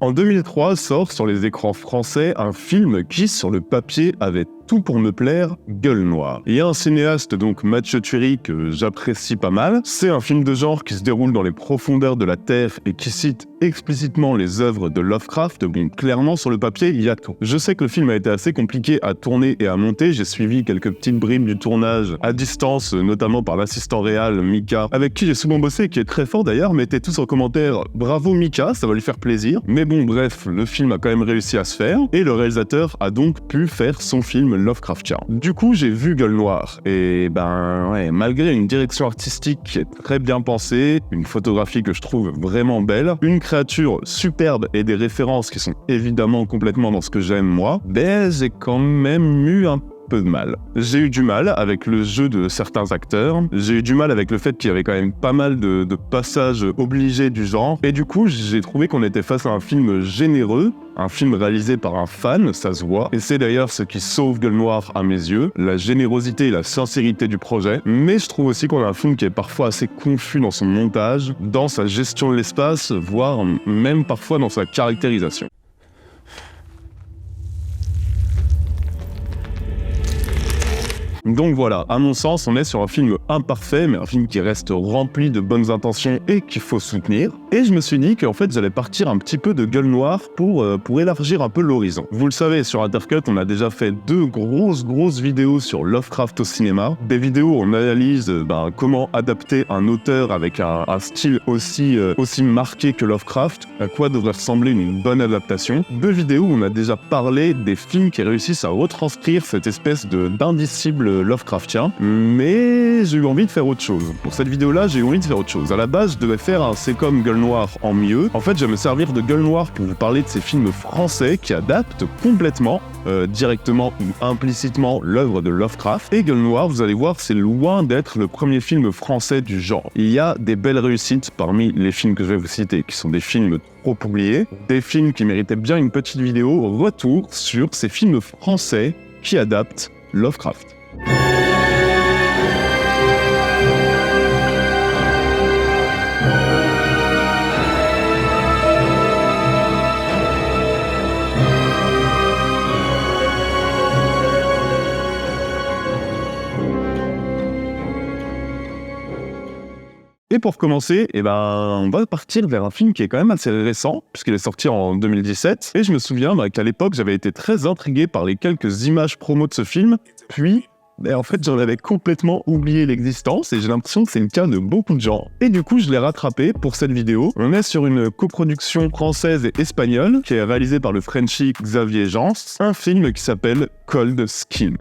En 2003 sort sur les écrans français un film qui, sur le papier, avait tout pour me plaire, Gueule Noire. Il y a un cinéaste, donc Mathieu Turi, que j'apprécie pas mal. C'est un film de genre qui se déroule dans les profondeurs de la Terre et qui cite explicitement les œuvres de Lovecraft. Bon, clairement, sur le papier, il y a tout. Je sais que le film a été assez compliqué à tourner et à monter. J'ai suivi quelques petites bribes du tournage à distance, notamment par l'assistant réal, Mika, avec qui j'ai souvent bossé et qui est très fort d'ailleurs. Mettez tous en commentaire « Bravo Mika », ça va lui faire plaisir. Mais bon, bref, le film a quand même réussi à se faire et le réalisateur a donc pu faire son film Lovecraftien. Du coup, j'ai vu Gueule Noire et malgré une direction artistique qui est très bien pensée, une photographie que je trouve vraiment belle, une créature superbe et des références qui sont évidemment complètement dans ce que j'aime moi, j'ai quand même eu un peu de mal. J'ai eu du mal avec le jeu de certains acteurs, j'ai eu du mal avec le fait qu'il y avait quand même pas mal de passages obligés du genre, et du coup j'ai trouvé qu'on était face à un film généreux, un film réalisé par un fan, ça se voit, et c'est d'ailleurs ce qui sauve Gueule Noire à mes yeux, la générosité et la sincérité du projet, mais je trouve aussi qu'on a un film qui est parfois assez confus dans son montage, dans sa gestion de l'espace, voire même parfois dans sa caractérisation. Donc voilà, à mon sens, on est sur un film imparfait, mais un film qui reste rempli de bonnes intentions et qu'il faut soutenir. Et je me suis dit qu'en fait, j'allais partir un petit peu de Gueule Noire pour élargir un peu l'horizon. Vous le savez, sur Intercut, on a déjà fait 2 grosses vidéos sur Lovecraft au cinéma. Des vidéos où on analyse comment adapter un auteur avec un style aussi marqué que Lovecraft, à quoi devrait ressembler une bonne adaptation. 2 vidéos où on a déjà parlé des films qui réussissent à retranscrire cette espèce d'indicible Lovecraftien, mais j'ai eu envie de faire autre chose. Pour cette vidéo-là, j'ai eu envie de faire autre chose. À la base, je devais faire un C'est comme Gueule Noire en mieux. En fait, je vais me servir de Gueule Noire pour vous parler de ces films français qui adaptent complètement, directement ou implicitement, l'œuvre de Lovecraft. Et Gueule Noire, vous allez voir, c'est loin d'être le premier film français du genre. Il y a des belles réussites parmi les films que je vais vous citer, qui sont des films trop oubliés, des films qui méritaient bien une petite vidéo. Retour sur ces films français qui adaptent Lovecraft. Et pour commencer, on va partir vers un film qui est quand même assez récent, puisqu'il est sorti en 2017. Et je me souviens qu'à l'époque, j'avais été très intrigué par les quelques images promo de ce film. Puis, en fait, j'en avais complètement oublié l'existence, et j'ai l'impression que c'est le cas de beaucoup de gens. Et du coup, je l'ai rattrapé pour cette vidéo. On est sur une coproduction française et espagnole, qui est réalisée par le Frenchie Xavier Jans, un film qui s'appelle Cold Skin.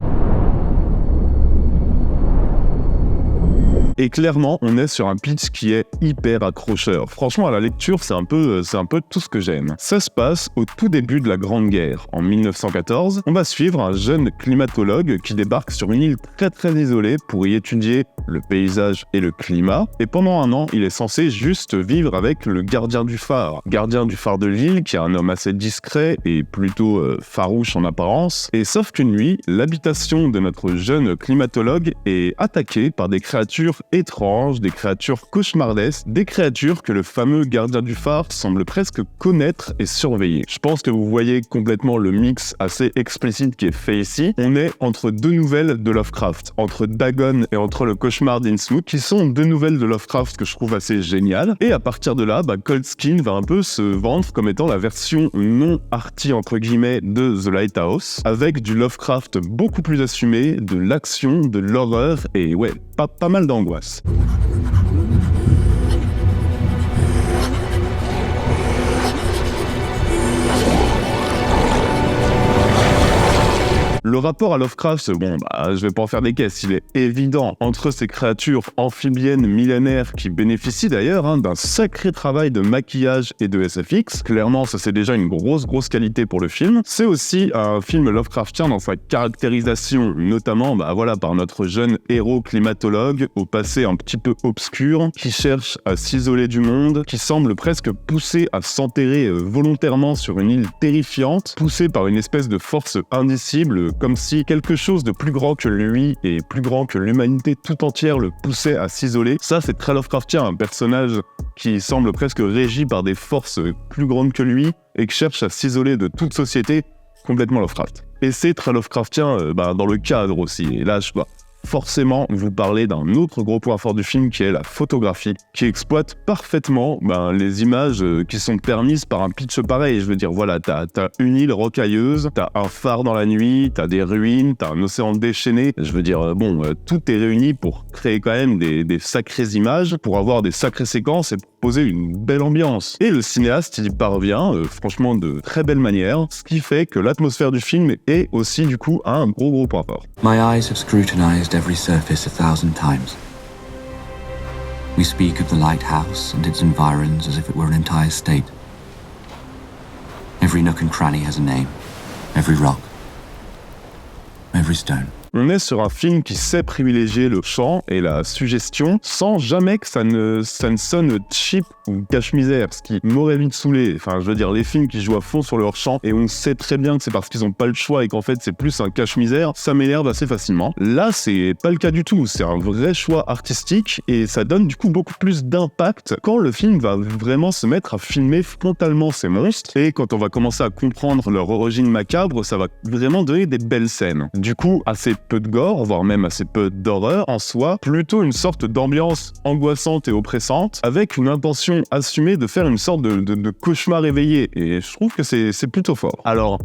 Et clairement, on est sur un pitch qui est hyper accrocheur. Franchement, à la lecture, c'est un peu tout ce que j'aime. Ça se passe au tout début de la Grande Guerre. En 1914, on va suivre un jeune climatologue qui débarque sur une île très isolée pour y étudier le paysage et le climat. Et pendant un an, il est censé juste vivre avec le gardien du phare. Gardien du phare de l'île, qui est un homme assez discret et plutôt farouche en apparence. Et sauf qu'une nuit, l'habitation de notre jeune climatologue est attaquée par des créatures étranges, des créatures cauchemardesques, des créatures que le fameux gardien du phare semble presque connaître et surveiller. Je pense que vous voyez complètement le mix assez explicite qui est fait ici. On est entre 2 nouvelles de Lovecraft, entre Dagon et entre le cauchemar d'Innsmouth, qui sont 2 nouvelles de Lovecraft que je trouve assez géniales. Et à partir de là, Cold Skin va un peu se vendre comme étant la version non arty entre guillemets de The Lighthouse, avec du Lovecraft beaucoup plus assumé, de l'action, de l'horreur et pas mal d'angoisse. Le rapport à Lovecraft, je vais pas en faire des caisses, il est évident. Entre ces créatures amphibiennes millénaires qui bénéficient d'ailleurs d'un sacré travail de maquillage et de SFX, clairement ça c'est déjà une grosse qualité pour le film. C'est aussi un film Lovecraftien dans sa caractérisation, notamment par notre jeune héros climatologue au passé un petit peu obscur, qui cherche à s'isoler du monde, qui semble presque poussé à s'enterrer volontairement sur une île terrifiante, poussé par une espèce de force indicible, comme si quelque chose de plus grand que lui et plus grand que l'humanité tout entière le poussait à s'isoler. Ça, c'est très Lovecraftien, un personnage qui semble presque régi par des forces plus grandes que lui et qui cherche à s'isoler de toute société, complètement Lovecraft. Et c'est très Lovecraftien dans le cadre aussi. Et là, je dois forcément vous parler d'un autre gros point fort du film qui est la photographie, qui exploite parfaitement les images qui sont permises par un pitch pareil. Je veux dire, voilà, t'as une île rocailleuse, t'as un phare dans la nuit, t'as des ruines, t'as un océan déchaîné. Je veux dire, tout est réuni pour créer quand même des sacrées images, pour avoir des sacrées séquences et pour poser une belle ambiance. Et le cinéaste, il y parvient, franchement, de très belle manière, ce qui fait que l'atmosphère du film est aussi, du coup, un gros point fort. My eyes have scrutinized every surface 1,000 times. We speak of the lighthouse and its environs as if it were an entire state. Every nook and cranny has a name. Every rock. Every stone. On est sur un film qui sait privilégier le chant et la suggestion sans jamais que ça ne sonne cheap ou cache-misère, ce qui m'aurait vite saoulé. Enfin, je veux dire, les films qui jouent à fond sur leur chant et on sait très bien que c'est parce qu'ils n'ont pas le choix et qu'en fait c'est plus un cache-misère, ça m'énerve assez facilement. Là, c'est pas le cas du tout. C'est un vrai choix artistique et ça donne du coup beaucoup plus d'impact quand le film va vraiment se mettre à filmer frontalement ces monstres et quand on va commencer à comprendre leur origine macabre, ça va vraiment donner des belles scènes. Du coup, assez peu de gore, voire même assez peu d'horreur en soi, plutôt une sorte d'ambiance angoissante et oppressante, avec une intention assumée de faire une sorte de cauchemar éveillé, et je trouve que c'est plutôt fort. Alors,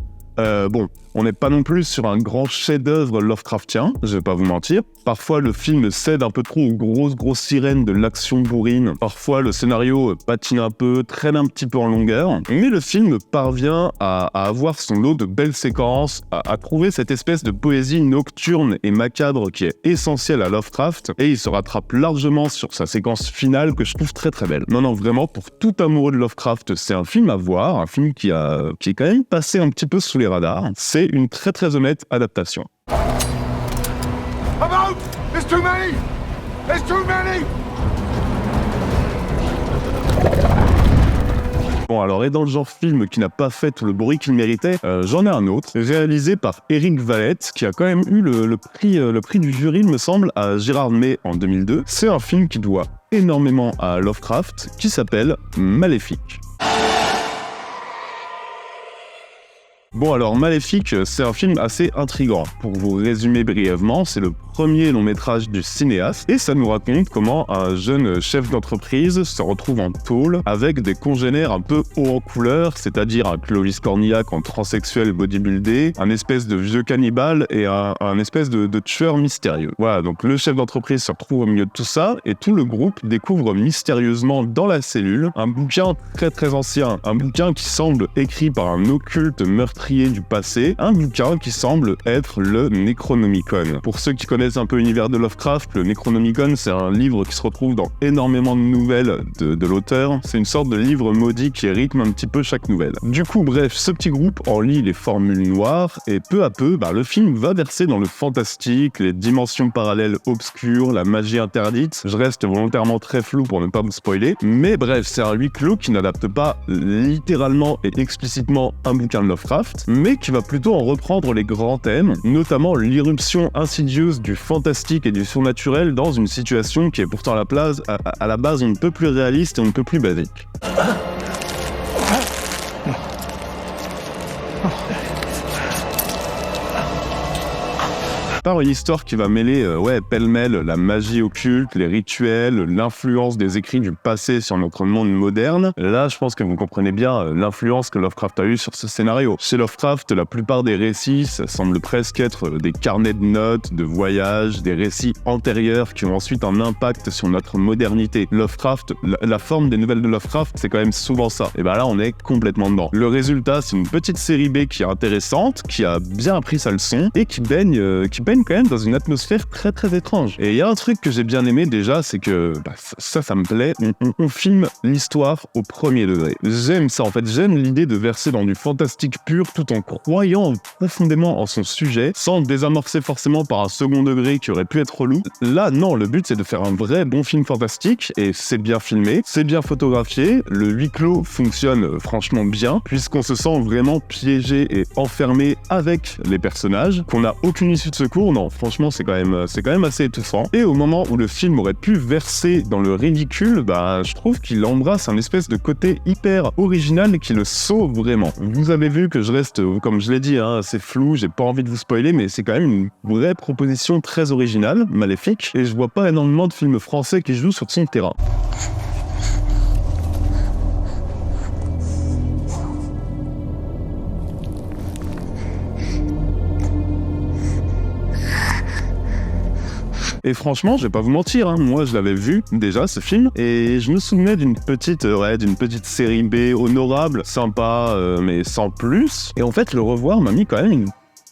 on n'est pas non plus sur un grand chef-d'œuvre Lovecraftien, je vais pas vous mentir. Parfois, le film cède un peu trop aux grosses sirènes de l'action bourrine. Parfois, le scénario patine un peu, traîne un petit peu en longueur. Mais le film parvient à avoir son lot de belles séquences, à trouver cette espèce de poésie nocturne et macabre qui est essentielle à Lovecraft. Et il se rattrape largement sur sa séquence finale que je trouve très très belle. Non, vraiment, pour tout amoureux de Lovecraft, c'est un film à voir, un film qui est quand même passé un petit peu sous les radars. C'est une très très honnête adaptation. I'm out! There's too many! There's too many! Bon alors, et dans le genre film qui n'a pas fait tout le bruit qu'il méritait, j'en ai un autre, réalisé par Eric Valette, qui a quand même eu le prix du jury, il me semble, à Gérard May en 2002. C'est un film qui doit énormément à Lovecraft, qui s'appelle Maléfique. Bon alors, Maléfique, c'est un film assez intriguant. Pour vous résumer brièvement, c'est le premier long métrage du cinéaste et ça nous raconte comment un jeune chef d'entreprise se retrouve en tôle avec des congénères un peu haut en couleur, c'est-à-dire un Clovis Cornillac en transsexuel bodybuildé, un espèce de vieux cannibale et un espèce de tueur mystérieux. Voilà, donc le chef d'entreprise se retrouve au milieu de tout ça et tout le groupe découvre mystérieusement dans la cellule un bouquin très très ancien, un bouquin qui semble écrit par un occulte meurtrier du passé, un bouquin qui semble être le Necronomicon. Pour ceux qui connaissent un peu l'univers de Lovecraft, le Necronomicon, c'est un livre qui se retrouve dans énormément de nouvelles de l'auteur. C'est une sorte de livre maudit qui rythme un petit peu chaque nouvelle. Du coup, bref, ce petit groupe en lit les formules noires et peu à peu, le film va verser dans le fantastique, les dimensions parallèles obscures, la magie interdite. Je reste volontairement très flou pour ne pas me spoiler, mais bref, c'est un huis clos qui n'adapte pas littéralement et explicitement un bouquin de Lovecraft, mais qui va plutôt en reprendre les grands thèmes, notamment l'irruption insidieuse du fantastique et du surnaturel dans une situation qui est pourtant à la base un peu plus réaliste et un peu plus basique. Par une histoire qui va mêler, pêle-mêle, la magie occulte, les rituels, l'influence des écrits du passé sur notre monde moderne. Là, je pense que vous comprenez bien l'influence que Lovecraft a eue sur ce scénario. Chez Lovecraft, la plupart des récits, ça semble presque être des carnets de notes, de voyages, des récits antérieurs qui ont ensuite un impact sur notre modernité. Lovecraft, la forme des nouvelles de Lovecraft, c'est quand même souvent ça. Et là, on est complètement dedans. Le résultat, c'est une petite série B qui est intéressante, qui a bien appris sa leçon et qui baigne peignent quand même dans une atmosphère très très étrange. Et il y a un truc que j'ai bien aimé déjà, c'est que ça me plaît, on filme l'histoire au premier degré. J'aime ça en fait, j'aime l'idée de verser dans du fantastique pur tout en croyant profondément en son sujet, sans désamorcer forcément par un second degré qui aurait pu être relou. Là non, le but c'est de faire un vrai bon film fantastique, et c'est bien filmé, c'est bien photographié, le huis clos fonctionne franchement bien, puisqu'on se sent vraiment piégé et enfermé avec les personnages, qu'on n'a aucune issue de secours. Non, franchement c'est quand même assez étouffant. Et au moment où le film aurait pu verser dans le ridicule, je trouve qu'il embrasse un espèce de côté hyper original qui le sauve vraiment. Vous avez vu que je reste, comme je l'ai dit, assez flou, j'ai pas envie de vous spoiler, mais c'est quand même une vraie proposition très originale, Maléfique, et je vois pas énormément de films français qui jouent sur son terrain. Et franchement, je vais pas vous mentir, moi je l'avais vu déjà ce film, et je me souvenais d'une petite série B honorable, sympa, mais sans plus. Et en fait, le revoir m'a mis quand même une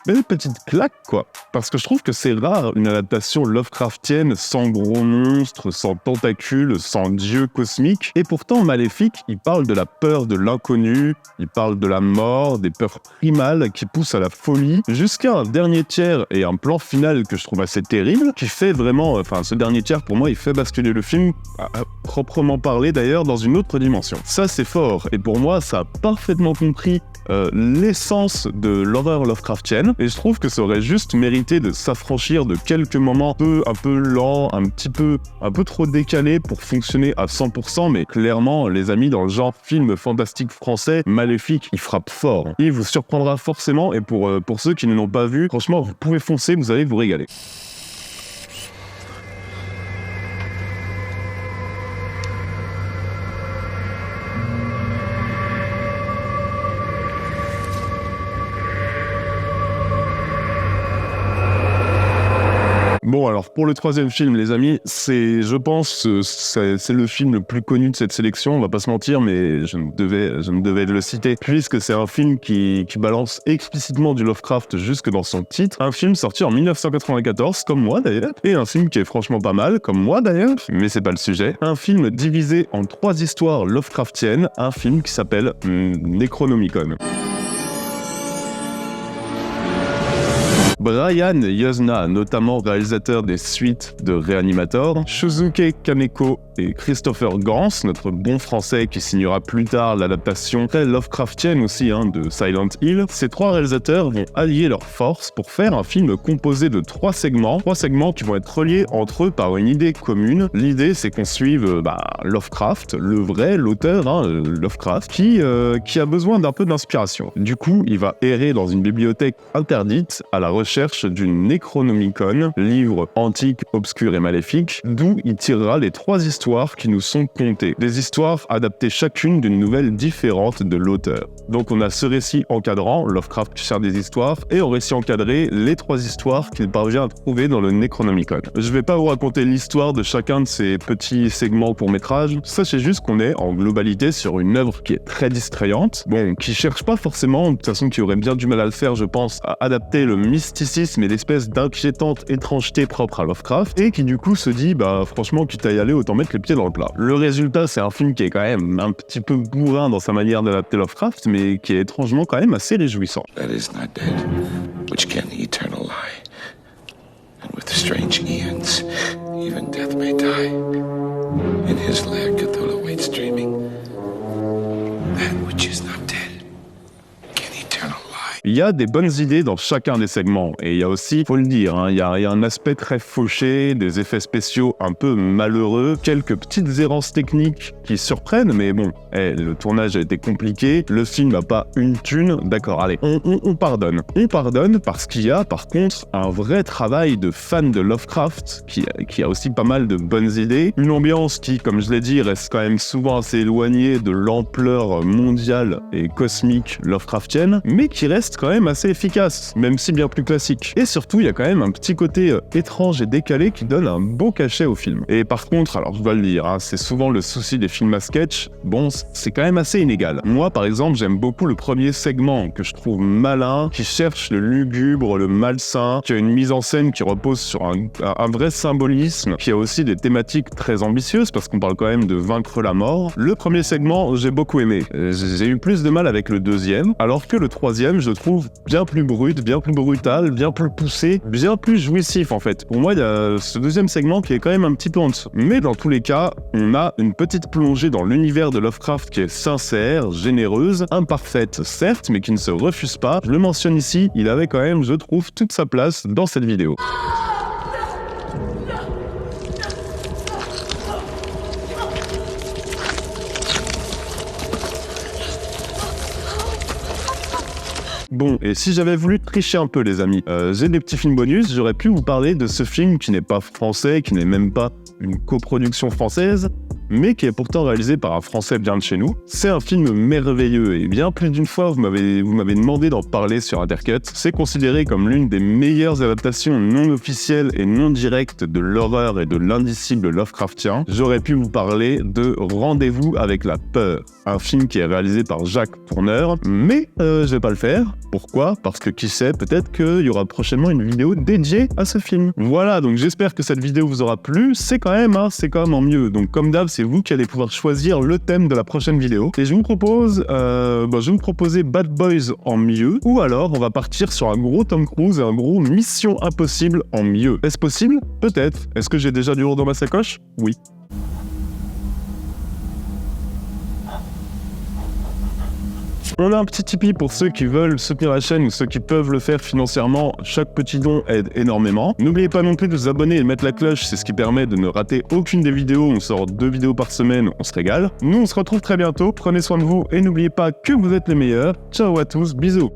belle petite claque, quoi. Parce que je trouve que c'est rare une adaptation Lovecraftienne sans gros monstres, sans tentacules, sans dieux cosmiques. Et pourtant, Maléfique, il parle de la peur de l'inconnu, il parle de la mort, des peurs primales qui poussent à la folie, jusqu'à un dernier tiers et un plan final que je trouve assez terrible, qui fait vraiment, ce dernier tiers pour moi, il fait basculer le film, à proprement parler d'ailleurs, dans une autre dimension. Ça, c'est fort. Et pour moi, ça a parfaitement compris l'essence de l'horreur Lovecraftienne, et je trouve que ça aurait juste mérité de s'affranchir de quelques moments un peu lents, un peu trop décalés pour fonctionner à 100%, mais clairement, les amis, dans le genre film fantastique français, Maléfique, il frappe fort. Il vous surprendra forcément, et pour ceux qui ne l'ont pas vu, franchement, vous pouvez foncer, vous allez vous régaler. Bon, alors pour le troisième film, les amis, je pense, c'est le film le plus connu de cette sélection, on va pas se mentir, mais je me devais le citer, puisque c'est un film qui balance explicitement du Lovecraft jusque dans son titre. Un film sorti en 1994, comme moi d'ailleurs, et un film qui est franchement pas mal, comme moi d'ailleurs, mais c'est pas le sujet. Un film divisé en 3 histoires Lovecraftiennes, un film qui s'appelle Necronomicon. Brian Yuzna, notamment réalisateur des suites de Reanimator, Shusuke Kaneko et Christopher Gans, notre bon français qui signera plus tard l'adaptation très Lovecraftienne aussi de Silent Hill. Ces 3 réalisateurs vont allier leurs forces pour faire un film composé de 3 segments qui vont être reliés entre eux par une idée commune. L'idée, c'est qu'on suive Lovecraft, le vrai, l'auteur, Lovecraft, qui a besoin d'un peu d'inspiration. Du coup, il va errer dans une bibliothèque interdite à la recherche d'une Necronomicon, livre antique, obscur et maléfique, d'où il tirera les 3 histoires qui nous sont contées. Des histoires adaptées chacune d'une nouvelle différente de l'auteur. Donc on a ce récit encadrant, Lovecraft qui cherche des histoires, et au récit encadré, les 3 histoires qu'il parvient à trouver dans le Necronomicon. Je vais pas vous raconter l'histoire de chacun de ces petits segments court-métrage, sachez juste qu'on est en globalité sur une œuvre qui est très distrayante, qui cherche pas forcément, de toute façon qui aurait bien du mal à le faire je pense, à adapter le mysticisme et l'espèce d'inquiétante étrangeté propre à Lovecraft, et qui du coup se dit, franchement, quitte à y aller, autant mettre les pieds dans le plat. Le résultat, c'est un film qui est quand même un petit peu bourrin dans sa manière d'adapter Lovecraft, mais qui est étrangement quand même assez réjouissant. That is not dead, which can the eternal lie. And with the strange eons, even death may die. In his lair, Cthulhu waits dreaming. That which is not dead. Il y a des bonnes idées dans chacun des segments, et il y a aussi, faut le dire, il y a un aspect très fauché, des effets spéciaux un peu malheureux, quelques petites errances techniques qui surprennent, mais bon, le tournage a été compliqué, le film n'a pas une thune, d'accord, allez, on pardonne. On pardonne parce qu'il y a par contre un vrai travail de fan de Lovecraft, qui a aussi pas mal de bonnes idées, une ambiance qui, comme je l'ai dit, reste quand même souvent assez éloignée de l'ampleur mondiale et cosmique Lovecraftienne, mais qui reste reste quand même assez efficace, même si bien plus classique. Et surtout, il y a quand même un petit côté étrange et décalé qui donne un beau cachet au film. Et par contre, alors je dois le dire, c'est souvent le souci des films à sketch, bon, c'est quand même assez inégal. Moi, par exemple, j'aime beaucoup le premier segment, que je trouve malin, qui cherche le lugubre, le malsain, qui a une mise en scène qui repose sur un vrai symbolisme, qui a aussi des thématiques très ambitieuses, parce qu'on parle quand même de vaincre la mort. Le premier segment, j'ai beaucoup aimé. J'ai eu plus de mal avec le deuxième, alors que le troisième, je le trouve bien plus brut, bien plus brutal, bien plus poussé, bien plus jouissif en fait. Pour moi, il y a ce deuxième segment qui est quand même un petit peu en dessous. Mais dans tous les cas, on a une petite plongée dans l'univers de Lovecraft qui est sincère, généreuse, imparfaite certes, mais qui ne se refuse pas. Je le mentionne ici, il avait quand même, je trouve, toute sa place dans cette vidéo. Bon, et si j'avais voulu tricher un peu les amis, j'ai des petits films bonus, j'aurais pu vous parler de ce film qui n'est pas français, qui n'est même pas une coproduction française, mais qui est pourtant réalisé par un Français bien de chez nous. C'est un film merveilleux, et bien plus d'une fois vous m'avez demandé d'en parler sur Intercut. C'est considéré comme l'une des meilleures adaptations non officielles et non directes de l'horreur et de l'indicible Lovecraftien. J'aurais pu vous parler de Rendez-vous avec la peur, un film qui est réalisé par Jacques Tourneur, mais je vais pas le faire. Pourquoi ? Parce que qui sait, peut-être qu'il y aura prochainement une vidéo dédiée à ce film. Voilà, donc j'espère que cette vidéo vous aura plu. C'est quand même en mieux. Donc comme d'hab, c'est vous qui allez pouvoir choisir le thème de la prochaine vidéo. Et je vous propose, je vais vous proposer Bad Boys en mieux, ou alors on va partir sur un gros Tom Cruise et un gros Mission Impossible en mieux. Est-ce possible ? Peut-être. Est-ce que j'ai déjà du lourd dans ma sacoche ? Oui. On a un petit Tipeee pour ceux qui veulent soutenir la chaîne ou ceux qui peuvent le faire financièrement. Chaque petit don aide énormément. N'oubliez pas non plus de vous abonner et de mettre la cloche, c'est ce qui permet de ne rater aucune des vidéos. On sort 2 vidéos par semaine, on se régale. Nous, on se retrouve très bientôt. Prenez soin de vous et n'oubliez pas que vous êtes les meilleurs. Ciao à tous, bisous.